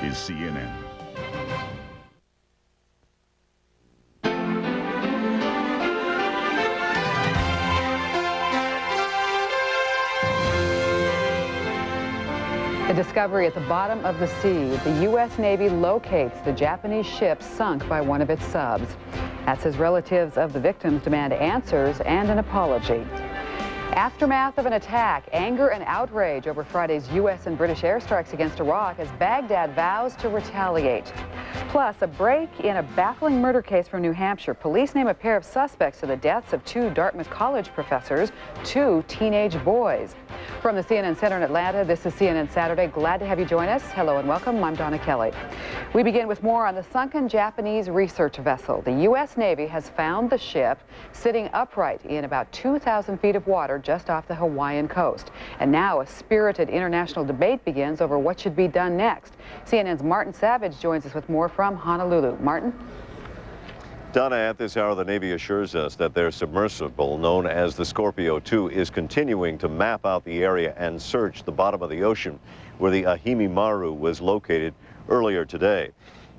is CNN. A discovery at the bottom of the sea. The U.S. Navy locates the Japanese ship sunk by one of its subs. As his relatives of the victims demand answers and an apology. Aftermath of an attack, anger and outrage over Friday's U.S. and British airstrikes against Iraq as Baghdad vows to retaliate. Plus, a break in a baffling murder case from New Hampshire. Police name a pair of suspects to the deaths of two Dartmouth College professors, two teenage boys. From the CNN Center in Atlanta, this is CNN Saturday. Glad to have you join us. Hello and welcome. I'm Donna Kelly. We begin with more on the sunken Japanese research vessel. The U.S. Navy has found the ship sitting upright in about 2,000 feet of water just off the Hawaiian coast. And now a spirited international debate begins over what should be done next. CNN's Martin Savage joins us with more from Honolulu. Martin? Donna, at this hour, the Navy assures us that their submersible, known as the Scorpio 2, is continuing to map out the area and search the bottom of the ocean where the Ahimi Maru was located earlier today.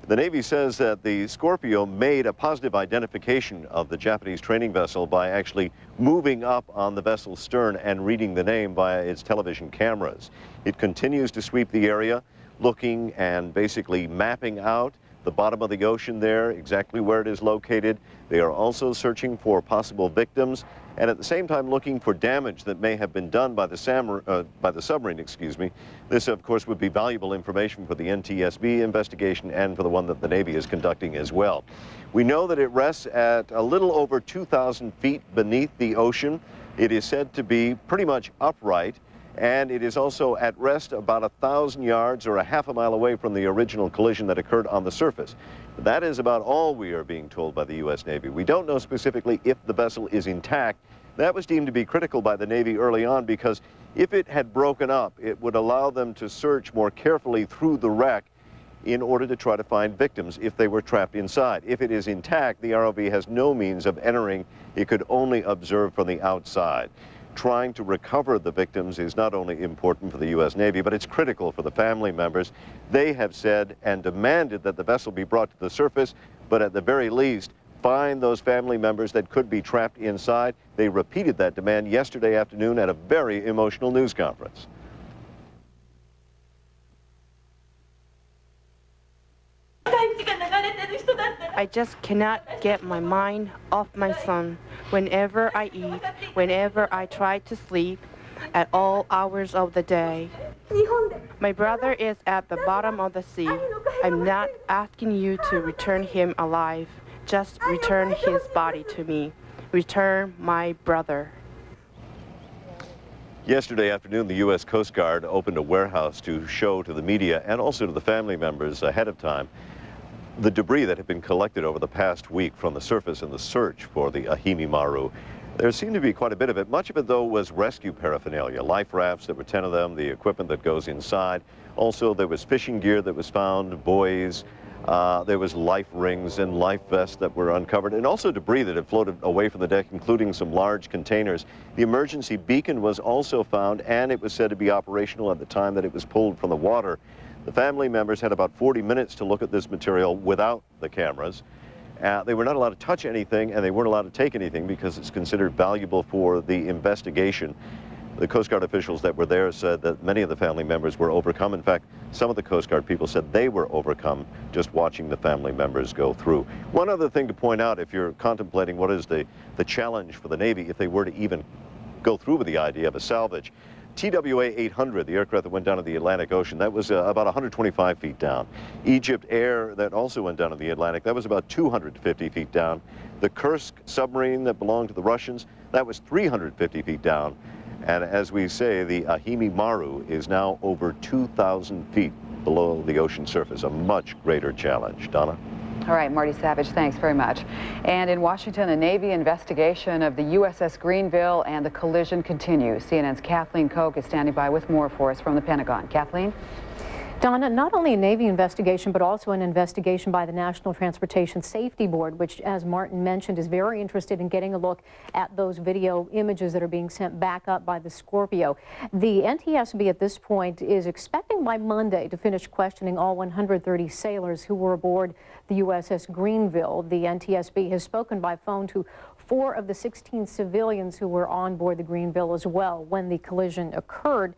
The Navy says that the Scorpio made a positive identification of the Japanese training vessel by actually moving up on the vessel's stern and reading the name via its television cameras. It continues to sweep the area, looking and basically mapping out the bottom of the ocean there, exactly where it is located. They are also searching for possible victims and at the same time looking for damage that may have been done by the submarine, This, of course, would be valuable information for the NTSB investigation and for the one that the Navy is conducting as well. We know that it rests at a little over 2,000 feet beneath the ocean. It is said to be pretty much upright, and it is also at rest about 1,000 yards or a half a mile away from the original collision that occurred on the surface. That is about all we are being told by the U.S. Navy. We don't know specifically if the vessel is intact. That was deemed to be critical by the Navy early on because if it had broken up, it would allow them to search more carefully through the wreck in order to try to find victims if they were trapped inside. If it is intact, the ROV has no means of entering. It could only observe from the outside. Trying to recover the victims is not only important for the U.S. Navy, but it's critical for the family members. They have said and demanded that the vessel be brought to the surface, but at the very least, find those family members that could be trapped inside. They repeated that demand yesterday afternoon at a very emotional news conference. I just cannot get my mind off my son. Whenever I eat, whenever I try to sleep, at all hours of the day. My brother is at the bottom of the sea. I'm not asking you to return him alive. Just return his body to me. Return my brother. Yesterday afternoon, the U.S. Coast Guard opened a warehouse to show to the media and also to the family members ahead of time the debris that had been collected over the past week from the surface in the search for the Ahimi Maru. There seemed to be quite a bit of it. Much of it, though, was rescue paraphernalia, life rafts. There were 10 of them, the equipment that goes inside. Also, there was fishing gear that was found, buoys. There was life rings and life vests that were uncovered, and also debris that had floated away from the deck, including some large containers. The emergency beacon was also found, and it was said to be operational at the time that it was pulled from the water. The family members had about 40 minutes to look at this material without the cameras. They were not allowed to touch anything, and they weren't allowed to take anything because it's considered valuable for the investigation. The Coast Guard officials that were there said that many of the family members were overcome. In fact, some of the Coast Guard people said they were overcome just watching the family members go through. One other thing to point out, if you're contemplating what is the challenge for the Navy if they were to even go through with the idea of a salvage, TWA 800, the aircraft that went down to the Atlantic Ocean, that was about 125 feet down. Egypt Air, that also went down to the Atlantic, that was about 250 feet down. The Kursk submarine that belonged to the Russians, that was 350 feet down. And as we say, the Ahimi Maru is now over 2,000 feet below the ocean surface, a much greater challenge. Donna? All right, Marty Savage, thanks very much. And in Washington, a Navy investigation of the USS Greenville and the collision continues. CNN's Kathleen Koch is standing by with more for us from the Pentagon. Kathleen? Donna, not only a Navy investigation, but also an investigation by the National Transportation Safety Board, which, as Martin mentioned, is very interested in getting a look at those video images that are being sent back up by the Scorpio. The NTSB at this point is expecting by Monday to finish questioning all 130 sailors who were aboard the USS Greenville. The NTSB has spoken by phone to 4 of the 16 civilians who were on board the Greenville as well when the collision occurred.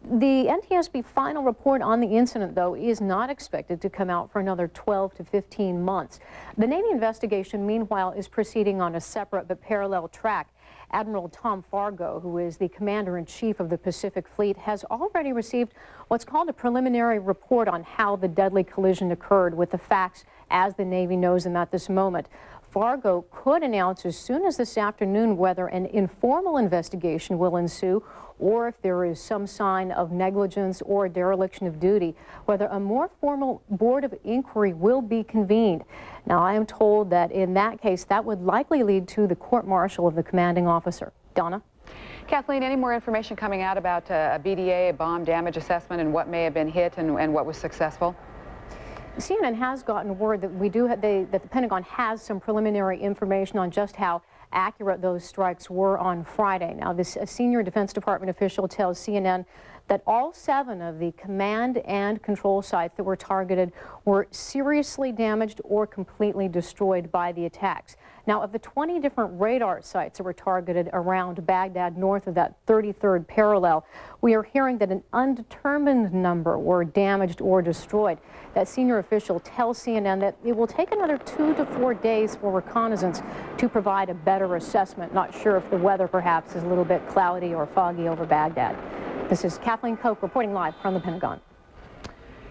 The NTSB final report on the incident, though, is not expected to come out for another 12 to 15 months. The Navy investigation, meanwhile, is proceeding on a separate but parallel track. Admiral Tom Fargo, who is the Commander-in-Chief of the Pacific Fleet, has already received what's called a preliminary report on how the deadly collision occurred, with the facts as the Navy knows them at this moment. Fargo could announce as soon as this afternoon whether an informal investigation will ensue or if there is some sign of negligence or dereliction of duty, whether a more formal board of inquiry will be convened. Now, I am told that in that case, that would likely lead to the court-martial of the commanding officer. Donna? Kathleen, any more information coming out about a BDA, a bomb damage assessment, and what may have been hit and what was successful? CNN has gotten word that that the Pentagon has some preliminary information on just how accurate those strikes were on Friday. Now, a senior Defense Department official tells CNN that all 7 of the command and control sites that were targeted were seriously damaged or completely destroyed by the attacks. Now, of the 20 different radar sites that were targeted around Baghdad north of that 33rd parallel, we are hearing that an undetermined number were damaged or destroyed. That senior official tells CNN that it will take another 2 to 4 days for reconnaissance to provide a better assessment. Not sure if the weather perhaps is a little bit cloudy or foggy over Baghdad. This is Kathleen Koch reporting live from the Pentagon.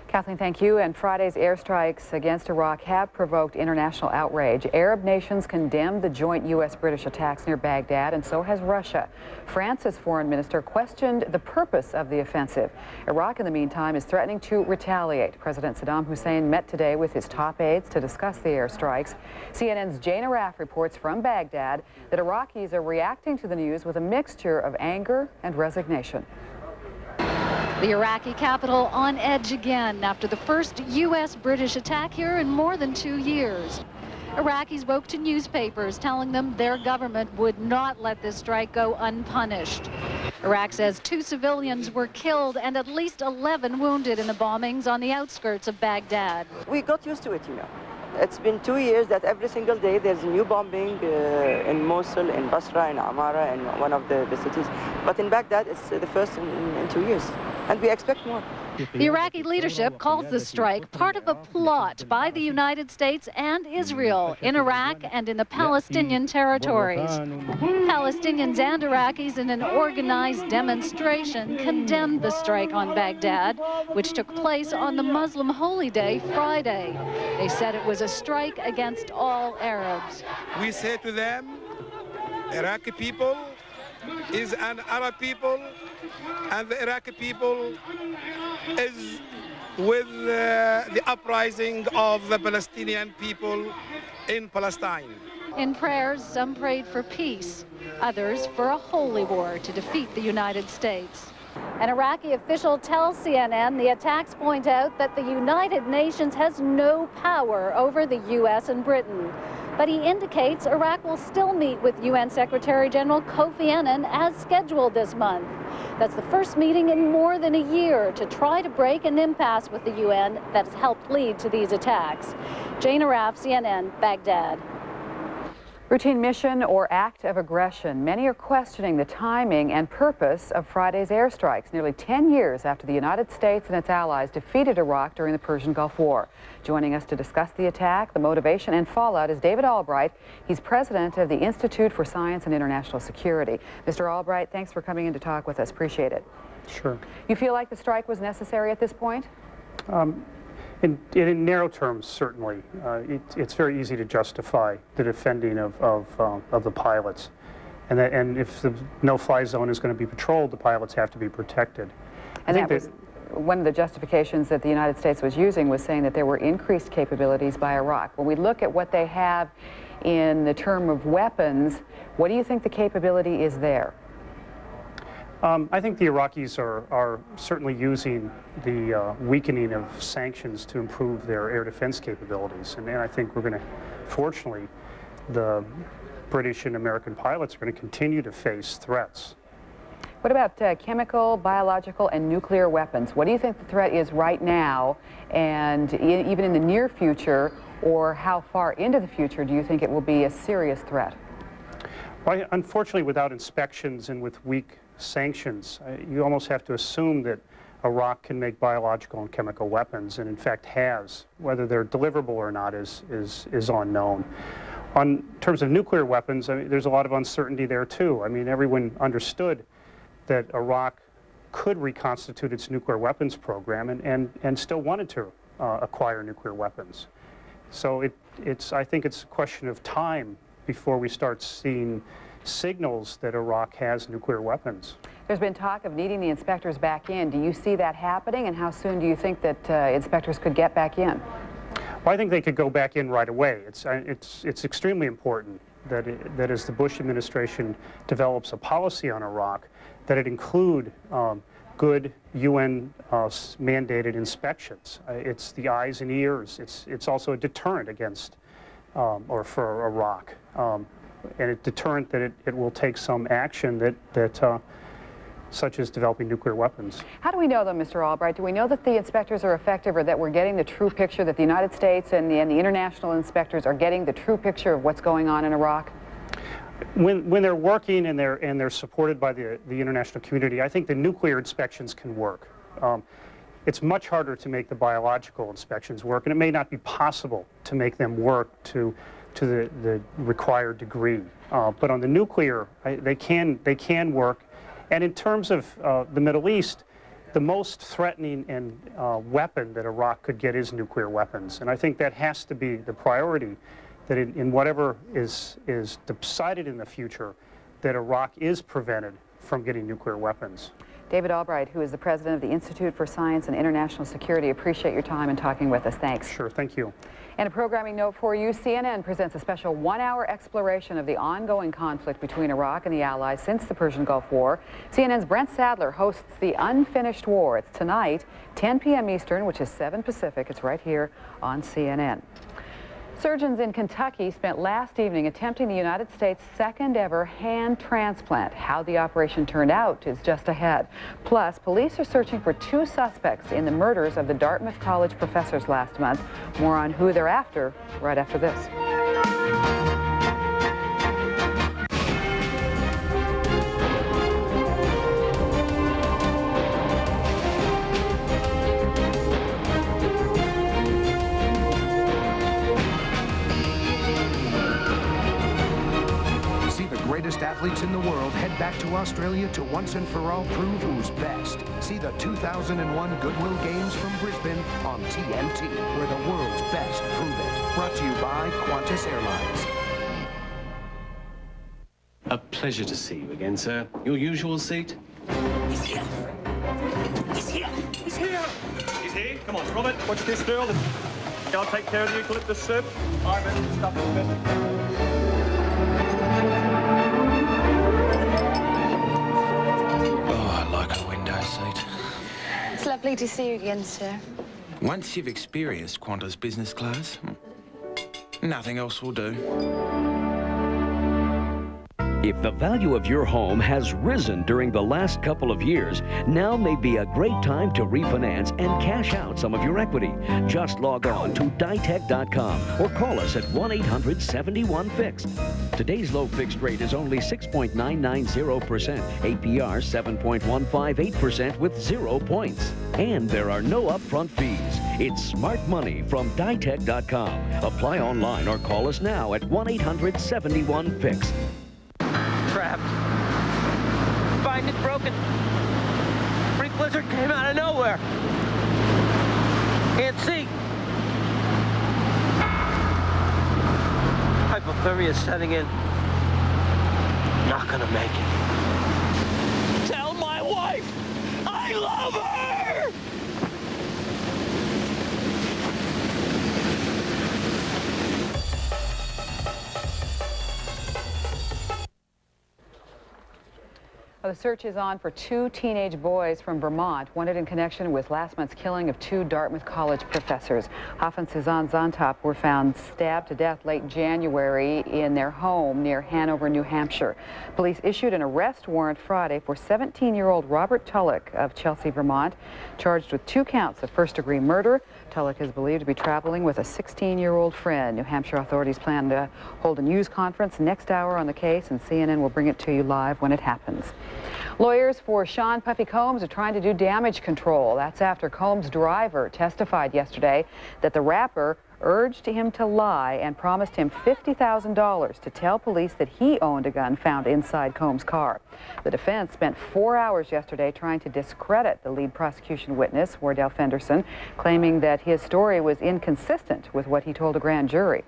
Kathleen, thank you. And Friday's airstrikes against Iraq have provoked international outrage. Arab nations condemned the joint U.S.-British attacks near Baghdad, and so has Russia. France's foreign minister questioned the purpose of the offensive. Iraq, in the meantime, is threatening to retaliate. President Saddam Hussein met today with his top aides to discuss the airstrikes. CNN's Jane Arraf reports from Baghdad that Iraqis are reacting to the news with a mixture of anger and resignation. The Iraqi capital on edge again after the first U.S.-British attack here in more than 2 years. Iraqis spoke to newspapers telling them their government would not let this strike go unpunished. Iraq says 2 civilians were killed and at least 11 wounded in the bombings on the outskirts of Baghdad. We got used to it, you know. It's been 2 years that every single day there's a new bombing in Mosul, in Basra, in Amara, in one of the cities. But in Baghdad, it's the first in 2 years. And we expect more. The Iraqi leadership calls the strike part of a plot by the United States and Israel in Iraq and in the Palestinian territories. Palestinians and Iraqis in an organized demonstration condemned the strike on Baghdad, which took place on the Muslim holy day Friday. They said it was a strike against all Arabs. We say to them, Iraqi people is an Arab people, and the Iraqi people is with the uprising of the Palestinian people in Palestine. In prayers, some prayed for peace, others for a holy war to defeat the United States. An Iraqi official tells CNN the attacks point out that the United Nations has no power over the U.S. and Britain. But he indicates Iraq will still meet with UN Secretary General Kofi Annan as scheduled this month. That's the first meeting in more than a year to try to break an impasse with the UN that has helped lead to these attacks. Jane Arraf, CNN, Baghdad. Routine mission or act of aggression. Many are questioning the timing and purpose of Friday's airstrikes, nearly 10 years after the United States and its allies defeated Iraq during the Persian Gulf War. Joining us to discuss the attack, the motivation, and fallout is David Albright. He's president of the Institute for Science and International Security. Mr. Albright, thanks for coming in to talk with us. Appreciate it. Sure. You feel like the strike was necessary at this point? In narrow terms, certainly. It's very easy to justify the defending of the pilots. And if the no-fly zone is going to be patrolled, the pilots have to be protected. And that was one of the justifications that the United States was using, was saying that there were increased capabilities by Iraq. When we look at what they have in the term of weapons, what do you think the capability is there? I think the Iraqis are certainly using the weakening of sanctions to improve their air defense capabilities. And I think we're going to, fortunately, the British and American pilots are going to continue to face threats. What about chemical, biological, and nuclear weapons? What do you think the threat is right now, and even in the near future, or how far into the future do you think it will be a serious threat? Well, unfortunately, without inspections and with weak sanctions, you almost have to assume that Iraq can make biological and chemical weapons, and in fact has. Whether they're deliverable or not is unknown. In terms of nuclear weapons, I mean, there's a lot of uncertainty there too. I mean, everyone understood that Iraq could reconstitute its nuclear weapons program and still wanted to acquire nuclear weapons. So I think it's a question of time before we start seeing signals that Iraq has nuclear weapons. There's been talk of needing the inspectors back in. Do you see that happening, and how soon do you think that inspectors could get back in? Well, I think they could go back in right away. It's extremely important that as the Bush administration develops a policy on Iraq, that it include good UN mandated inspections. It's the eyes and ears. It's also a deterrent against or for Iraq, and a deterrent that it will take some action that such as developing nuclear weapons. How do we know, though, Mr. Albright? Do we know that the inspectors are effective, or that we're getting the true picture, that the United States and the international inspectors are getting the true picture of what's going on in Iraq? When they're working and they're supported by the international community, I think the nuclear inspections can work. It's much harder to make the biological inspections work, and it may not be possible to make them work to the required degree. But on the nuclear, they can work. And in terms of the Middle East, the most threatening weapon that Iraq could get is nuclear weapons. And I think that has to be the priority, that in whatever is decided in the future, that Iraq is prevented from getting nuclear weapons. David Albright, who is the president of the Institute for Science and International Security, appreciate your time and talking with us. Thanks. Sure, thank you. And a programming note for you, CNN presents a special one-hour exploration of the ongoing conflict between Iraq and the Allies since the Persian Gulf War. CNN's Brent Sadler hosts The Unfinished War. It's tonight, 10 p.m. Eastern, which is 7 Pacific. It's right here on CNN. Surgeons in Kentucky spent last evening attempting the United States' second ever hand transplant. How the operation turned out is just ahead. Plus, police are searching for 2 suspects in the murders of the Dartmouth College professors last month. More on who they're after right after this. Athletes in the world head back to Australia to once and for all prove who's best. See the 2001 Goodwill Games from Brisbane on TNT, where the world's best prove it. Brought to you by Qantas Airlines. A pleasure to see you again, sir. Your usual seat? He's here. He's here. He's here. He's here. Come on, Robert. Watch this girl. I'll take care of the eucalyptus soup. All right, man. Stuff in bed. It's lovely to see you again, sir. Once you've experienced Qantas business class, nothing else will do. If the value of your home has risen during the last couple of years, now may be a great time to refinance and cash out some of your equity. Just log on to Ditech.com or call us at 1-800-71-FIXED. Today's low fixed rate is only 6.990%, APR 7.158% with 0 points. And there are no upfront fees. It's smart money from Ditech.com. Apply online or call us now at 1-800-71-FIXED. Trapped. Find it broken. Freak blizzard came out of nowhere. Can't see. Hypothermia is setting in. Not gonna make it. Tell my wife I love her! Well, the search is on for 2 teenage boys from Vermont wanted in connection with last month's killing of 2 Dartmouth College professors. Hoff and Suzanne Zontop were found stabbed to death late January in their home near Hanover, New Hampshire. Police issued an arrest warrant Friday for 17-year-old Robert Tulloch of Chelsea, Vermont, charged with 2 counts of first-degree murder. Tulloch is believed to be traveling with a 16-year-old friend. New Hampshire authorities plan to hold a news conference next hour on the case, and CNN will bring it to you live when it happens. Lawyers for Sean Puffy Combs are trying to do damage control. That's after Combs' driver testified yesterday that the rapper urged him to lie and promised him $50,000 to tell police that he owned a gun found inside Combs' car. The defense spent 4 hours yesterday trying to discredit the lead prosecution witness, Wardell Fenderson, claiming that his story was inconsistent with what he told a grand jury.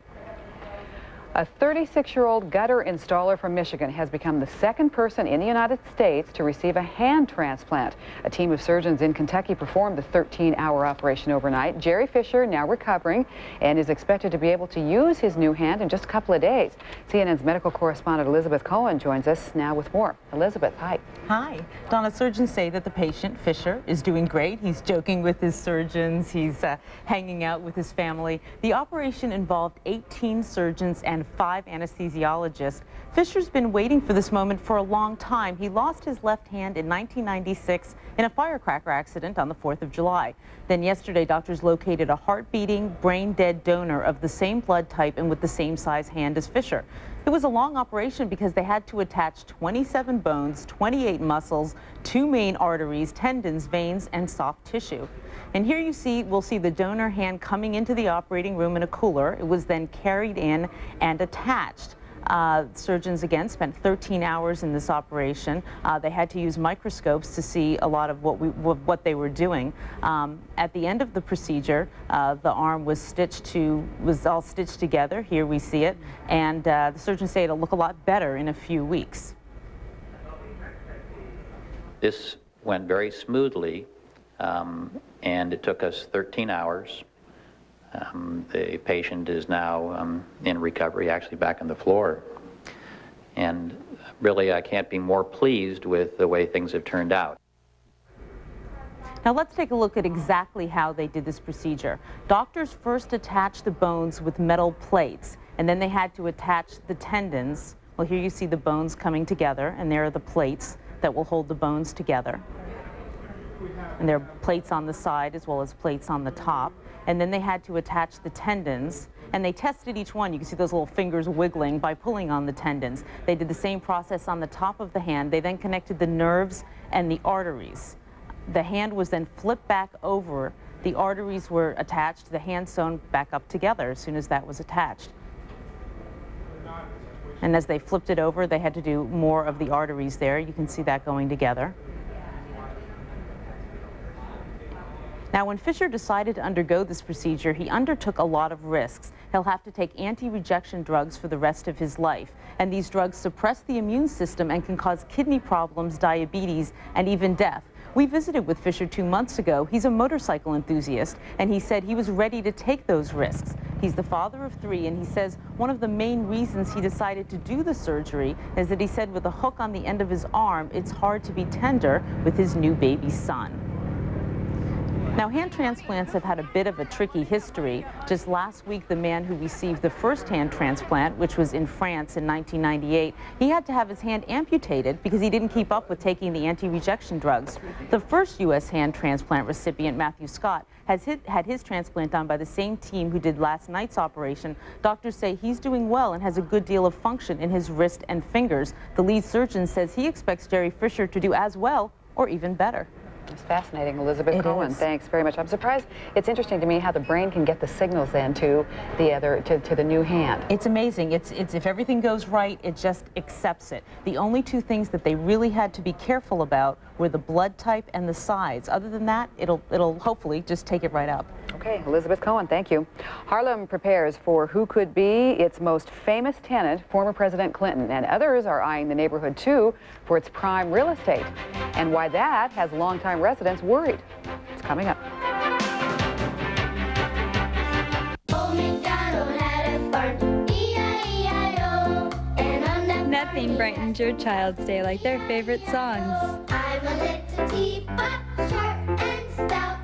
A 36-year-old gutter installer from Michigan has become the second person in the United States to receive a hand transplant. A team of surgeons in Kentucky performed the 13-hour operation overnight. Jerry Fisher, now recovering, and is expected to be able to use his new hand in just a couple of days. CNN's medical correspondent Elizabeth Cohen joins us now with more. Elizabeth, hi. Hi. Donna, surgeons say that the patient, Fisher, is doing great. He's joking with his surgeons. He's hanging out with his family. The operation involved 18 surgeons and 5 anesthesiologists. Fisher's been waiting for this moment for a long time. He lost his left hand in 1996 in a firecracker accident on the 4th of July. Then yesterday, doctors located a heart-beating, brain-dead donor of the same blood type and with the same size hand as Fisher. It was a long operation because they had to attach 27 bones, 28 muscles, 2 main arteries, tendons, veins, and soft tissue. And here we'll see the donor hand coming into the operating room in a cooler. It was then carried in and attached. Surgeons again spent 13 hours in this operation. They had to use microscopes to see a lot of what they were doing. At the end of the procedure, the arm was all stitched together. Here we see it, and the surgeons say it'll look a lot better in a few weeks. This went very smoothly, and it took us 13 hours. The patient is now in recovery, actually back on the floor. And really, I can't be more pleased with the way things have turned out. Now let's take a look at exactly how they did this procedure. Doctors first attached the bones with metal plates, and then they had to attach the tendons. Well, here you see the bones coming together, and there are the plates that will hold the bones together. And there are plates on the side as well as plates on the top. And then they had to attach the tendons, and they tested each one. You can see those little fingers wiggling by pulling on the tendons. They did the same process on the top of the hand. They then connected the nerves and the arteries. The hand was then flipped back over. The arteries were attached, the hand sewn back up together as soon as that was attached. And as they flipped it over, they had to do more of the arteries there. You can see that going together. Now, when Fisher decided to undergo this procedure, he undertook a lot of risks. He'll have to take anti-rejection drugs for the rest of his life. And these drugs suppress the immune system and can cause kidney problems, diabetes, and even death. We visited with Fisher 2 months ago. He's a motorcycle enthusiast, and he said he was ready to take those risks. He's the father of 3, and he says one of the main reasons he decided to do the surgery is that he said with a hook on the end of his arm, it's hard to be tender with his new baby son. Now, hand transplants have had a bit of a tricky history. Just last week, the man who received the first hand transplant, which was in France in 1998, he had to have his hand amputated because he didn't keep up with taking the anti-rejection drugs. The first U.S. hand transplant recipient, Matthew Scott, had his transplant done by the same team who did last night's operation. Doctors say he's doing well and has a good deal of function in his wrist and fingers. The lead surgeon says he expects Jerry Fisher to do as well or even better. It's fascinating, Elizabeth Cohen. Thanks very much. I'm surprised. It's interesting to me how the brain can get the signals then to the new hand. It's amazing. It's if everything goes right, it just accepts it. The only 2 things that they really had to be careful about were the blood type and the size. Other than that, it'll hopefully just take it right up. Okay, Elizabeth Cohen, thank you. Harlem prepares for who could be its most famous tenant, former President Clinton, and others are eyeing the neighborhood too for its prime real estate, and why that has longtime residents worried. It's coming up. Nothing brightens your child's day like their favorite songs. I'm a little teapot, short and stout.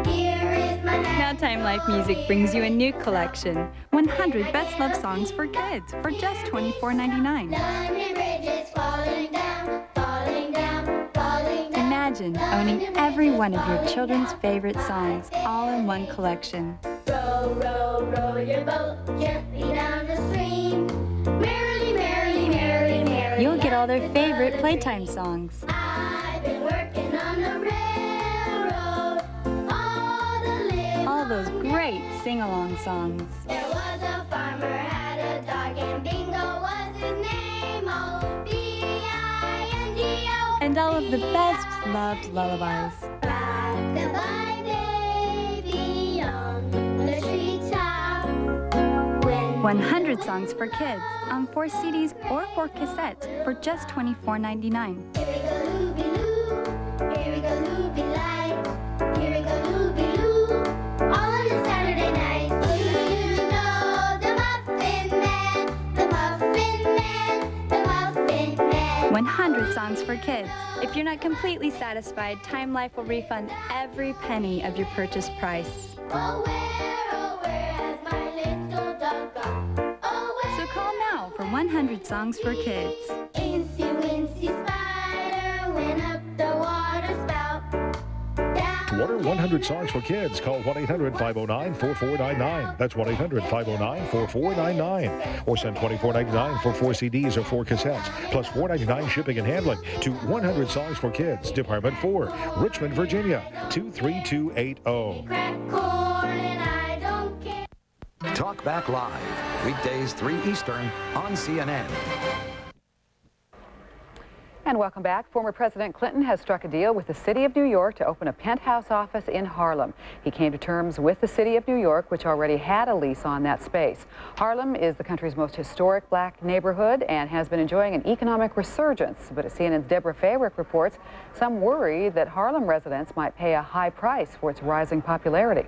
Here is my hat. Now Time Life Music brings you a new collection, 100 Best Love Songs for Kids for just $24.99. London Bridge is falling down, falling down, falling down. Imagine owning every one of your children's favorite songs all in one collection. Row, row, row your boat gently down the stream. Merrily, merrily, merrily, merrily. You'll get all their favorite playtime songs. I've been working on the railroad All those great sing-along songs. There was a farmer had a dog and Bingo was his name. Oh, B-I-N-G-O. And all of the best loved lullabies. Goodbye, baby, on the treetop. 100 songs for kids on 4 CDs or 4 cassettes for just $24.99. Here we go, looby-loo. Here we go, looby-light. Here we go, looby-loo. All on a Saturday night. Do you know the Muffin Man? The Muffin Man. The Muffin Man. 100 songs for kids. If you're not completely satisfied, Time Life will refund every penny of your purchase price. Oh, where has my little dog gone? Oh, So call now for 100 songs for kids. Incy Wincy Spider went up the water spout. To order 100 songs for kids, call 1-800-509-4499. That's 1-800-509-4499. Or send $24.99 for 4 CDs or 4 cassettes, plus $4.99 shipping and handling to 100 Songs for Kids, Department 4, Richmond, Virginia, 23280. Crack corn and I don't care. Talk Back Live, weekdays 3 Eastern on CNN. And welcome back. Former President Clinton has struck a deal with the City of New York to open a penthouse office in Harlem. He came to terms with the City of New York, which already had a lease on that space. Harlem is the country's most historic black neighborhood and has been enjoying an economic resurgence. But as CNN's Deborah Fayrick reports, some worry that Harlem residents might pay a high price for its rising popularity.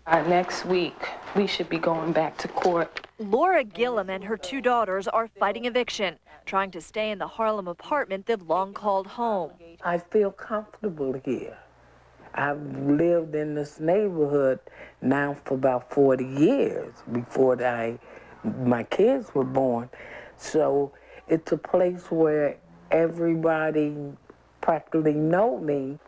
Next week, we should be going back to court. Laura Gillum and her 2 daughters are fighting eviction, trying to stay in the Harlem apartment they've long called home. I feel comfortable here. I've lived in this neighborhood now for about 40 years before my kids were born. So it's a place where everybody practically know me.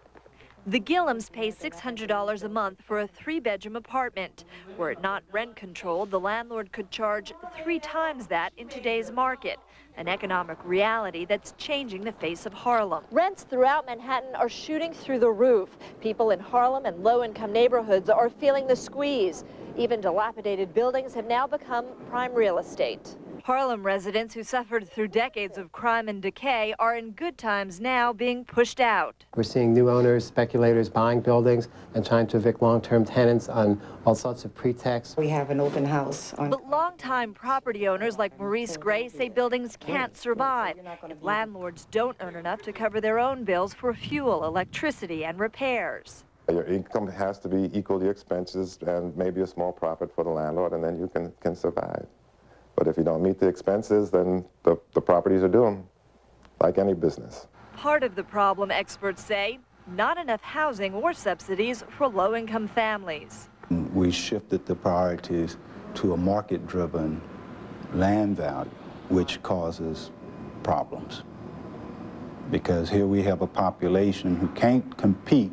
The Gillums pay $600 a month for a 3-bedroom apartment. Were it not rent controlled, the landlord could charge 3 times that in today's market, an economic reality that's changing the face of Harlem. Rents throughout Manhattan are shooting through the roof. People in Harlem and low-income neighborhoods are feeling the squeeze. Even dilapidated buildings have now become prime real estate. Harlem residents who suffered through decades of crime and decay are in good times now being pushed out. We're seeing new owners, speculators buying buildings and trying to evict long-term tenants on all sorts of pretexts. We have an open house. But longtime property owners like Maurice Gray say buildings can't survive if landlords don't earn enough to cover their own bills for fuel, electricity, and repairs. Your income has to be equal to your expenses and maybe a small profit for the landlord, and then you can survive. But if you don't meet the expenses, then the properties are doomed, like any business. Part of the problem, experts say, not enough housing or subsidies for low-income families. We shifted the priorities to a market-driven land value, which causes problems. Because here we have a population who can't compete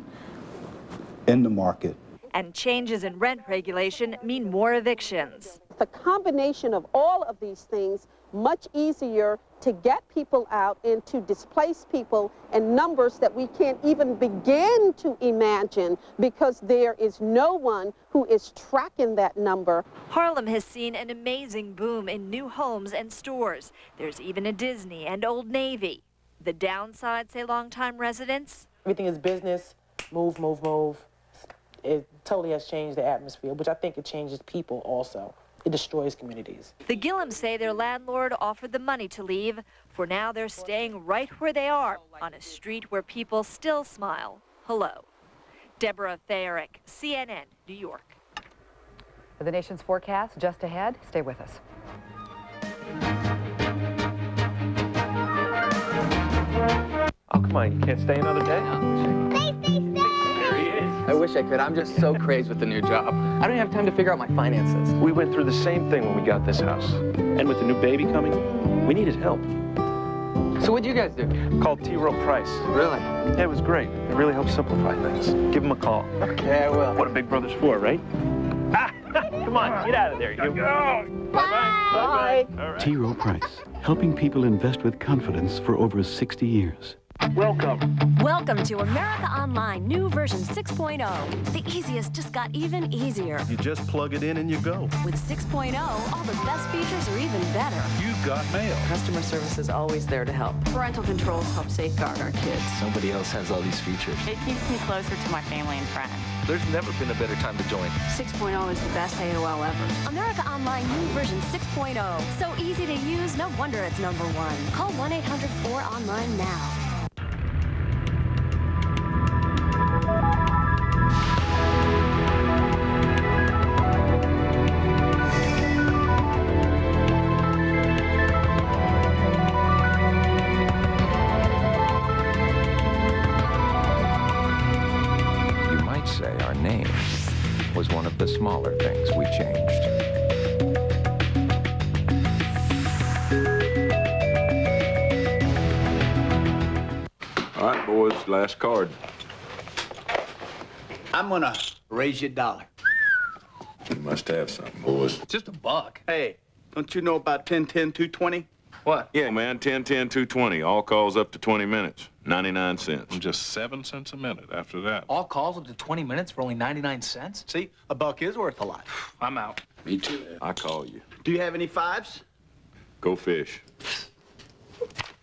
in the market. And changes in rent regulation mean more evictions. The combination of all of these things, much easier to get people out and to displace people in numbers that we can't even begin to imagine because there is no one who is tracking that number. Harlem has seen an amazing boom in new homes and stores. There's even a Disney and Old Navy. The downside, say longtime residents? Everything is business, move, move, move. It totally has changed the atmosphere, which I think it changes people also. It destroys communities. The Gillums say their landlord offered the money to leave. For now, they're staying right where they are, on a street where people still smile. Hello. Deborah Fayrick, CNN, New York. For the nation's forecast just ahead, stay with us. Oh, come on, you can't stay another day? There he is. I wish I could. I'm just so crazed with the new job. I don't have time to figure out my finances. We went through the same thing when we got this house. And with the new baby coming, we needed help. So what'd you guys do? Called T. Rowe Price. Really? Yeah, it was great. It really helped simplify things. Give him a call. Okay, I will. What a big brother's for, right? Ah, come on, get out of there, you. Bye-bye. All right. T. Rowe Price, helping people invest with confidence for over 60 years. Welcome. Welcome to America Online, new version 6.0. The easiest just got even easier. You just plug it in and you go. With 6.0, all the best features are even better. You've got mail. Customer service is always there to help. Parental controls help safeguard our kids. Nobody else has all these features. It keeps me closer to my family and friends. There's never been a better time to join. 6.0 is the best AOL ever. America Online, new version 6.0. So easy to use, no wonder it's #1. Call 1-800-4ONLINE now. Say our name was one of the smaller things we changed. All right, boys, last card. I'm gonna raise you $1. You must have something, boys. Just $1. Hey, don't you know about 10-10-220? What? Yeah, man, 10-10-220. All calls up to 20 minutes. 99 cents. Just 7 cents a minute after that. All calls up to 20 minutes for only 99 cents? See, $1 is worth a lot. I'm out. Me too. I call you. Do you have any 5s? Go fish.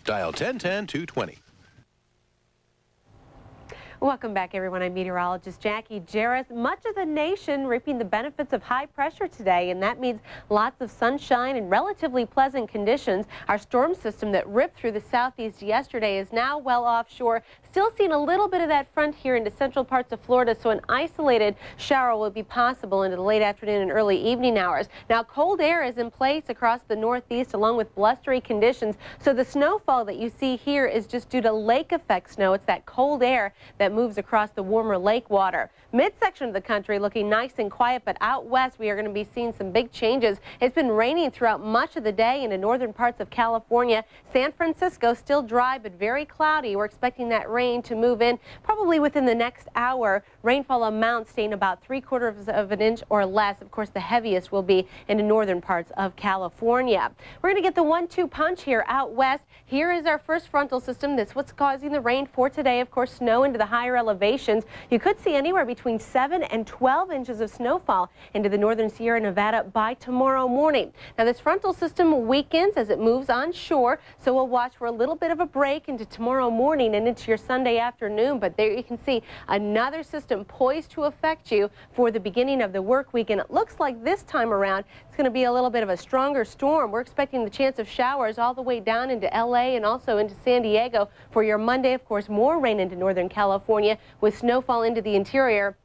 Dial 10-10-220. Welcome back, everyone. I'm meteorologist Jackie Jarris. Much of the nation reaping the benefits of high pressure today, and that means lots of sunshine and relatively pleasant conditions. Our storm system that ripped through the southeast yesterday is now well offshore. Still seeing a little bit of that front here into central parts of Florida, so an isolated shower will be possible into the late afternoon and early evening hours. Now, cold air is in place across the northeast along with blustery conditions, so the snowfall that you see here is just due to lake effect snow. It's that cold air that moves across the warmer lake water. Midsection of the country looking nice and quiet, but out west we are going to be seeing some big changes. It's been raining throughout much of the day in the northern parts of California. San Francisco still dry but very cloudy. We're expecting that rain to move in probably within the next hour. Rainfall amounts staying about 3/4 of an inch or less. Of course, the heaviest will be in the northern parts of California. We're going to get the 1-2 punch here out west. Here is our first frontal system. That's what's causing the rain for today. Of course, snow into the higher elevations. You could see anywhere between 7 and 12 inches of snowfall into the northern Sierra Nevada by tomorrow morning. Now, this frontal system weakens as it moves onshore, so we'll watch for a little bit of a break into tomorrow morning and into your Sunday afternoon. But there you can see another system poised to affect you for the beginning of the work week. And it looks like this time around it's going to be a little bit of a stronger storm. We're expecting the chance of showers all the way down into LA and also into San Diego for your Monday. Of course, more rain into Northern California with snowfall into the interior.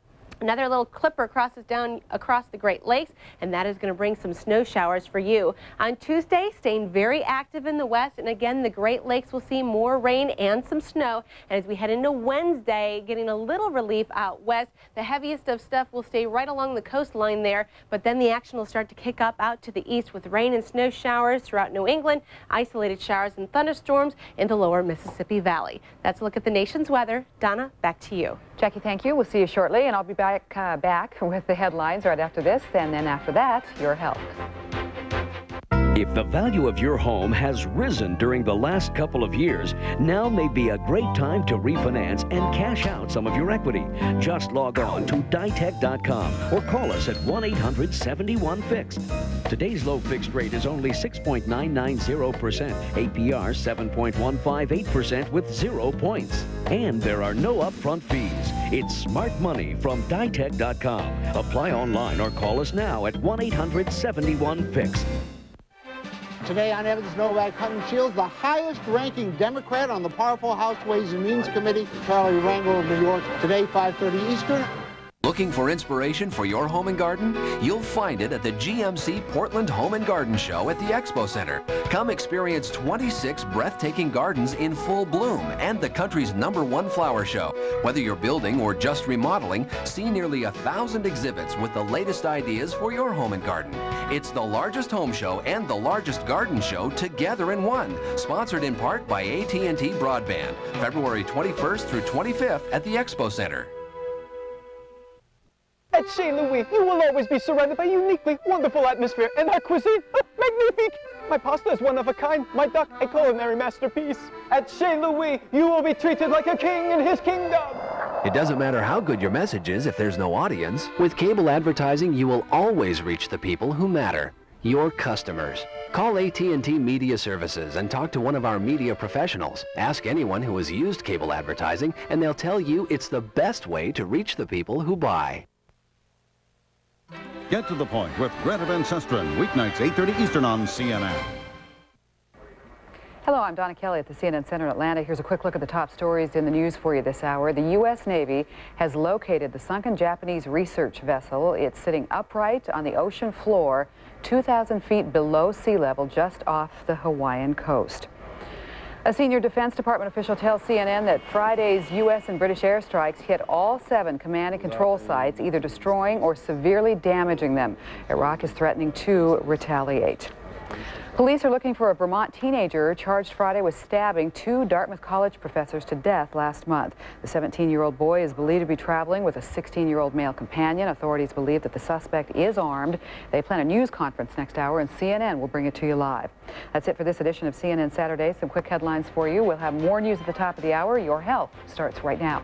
Another little clipper crosses down across the Great Lakes, and that is going to bring some snow showers for you. On Tuesday, staying very active in the west, and again, the Great Lakes will see more rain and some snow. And as we head into Wednesday, getting a little relief out west. The heaviest of stuff will stay right along the coastline there, but then the action will start to kick up out to the east with rain and snow showers throughout New England, isolated showers and thunderstorms in the lower Mississippi Valley. That's a look at the nation's weather. Donna, back to you. Jackie, thank you. We'll see you shortly, and I'll be back with the headlines right after this, and then after that, your health. If the value of your home has risen during the last couple of years, now may be a great time to refinance and cash out some of your equity. Just log on to ditech.com or call us at 1-800-71-FIXED. Today's low fixed rate is only 6.990%, APR 7.158% with 0 points. And there are no upfront fees. It's smart money from ditech.com. Apply online or call us now at 1-800-71-FIXED. Today on Evans Novak Hutton Shields, the highest-ranking Democrat on the powerful House Ways and Means Committee, Charlie Rangel of New York. Today, 5:30 Eastern. Looking for inspiration for your home and garden? You'll find it at the GMC Portland Home and Garden Show at the Expo Center. Come experience 26 breathtaking gardens in full bloom and the country's #1 flower show. Whether you're building or just remodeling, see nearly 1,000 exhibits with the latest ideas for your home and garden. It's the largest home show and the largest garden show together in one. Sponsored in part by AT&T Broadband. February 21st through 25th at the Expo Center. At Chez Louis, you will always be surrounded by a uniquely wonderful atmosphere, and our cuisine, magnifique! My pasta is one of a kind, my duck, a culinary masterpiece. At Chez Louis, you will be treated like a king in his kingdom. It doesn't matter how good your message is if there's no audience. With cable advertising, you will always reach the people who matter, your customers. Call AT&T Media Services and talk to one of our media professionals. Ask anyone who has used cable advertising, and they'll tell you it's the best way to reach the people who buy. Get to the Point with Greta Van Susteren, weeknights 8:30 Eastern on CNN. Hello, I'm Donna Kelly at the CNN Center in Atlanta. Here's a quick look at the top stories in the news for you this hour. The U.S. Navy has located the sunken Japanese research vessel. It's sitting upright on the ocean floor, 2,000 feet below sea level, just off the Hawaiian coast. A senior Defense Department official tells CNN that Friday's U.S. and British airstrikes hit all 7 command and control sites, either destroying or severely damaging them. Iraq is threatening to retaliate. Police are looking for a Vermont teenager charged Friday with stabbing 2 Dartmouth College professors to death last month. The 17-year-old boy is believed to be traveling with a 16-year-old male companion. Authorities believe that the suspect is armed. They plan a news conference next hour, and CNN will bring it to you live. That's it for this edition of CNN Saturday. Some quick headlines for you. We'll have more news at the top of the hour. Your health starts right now.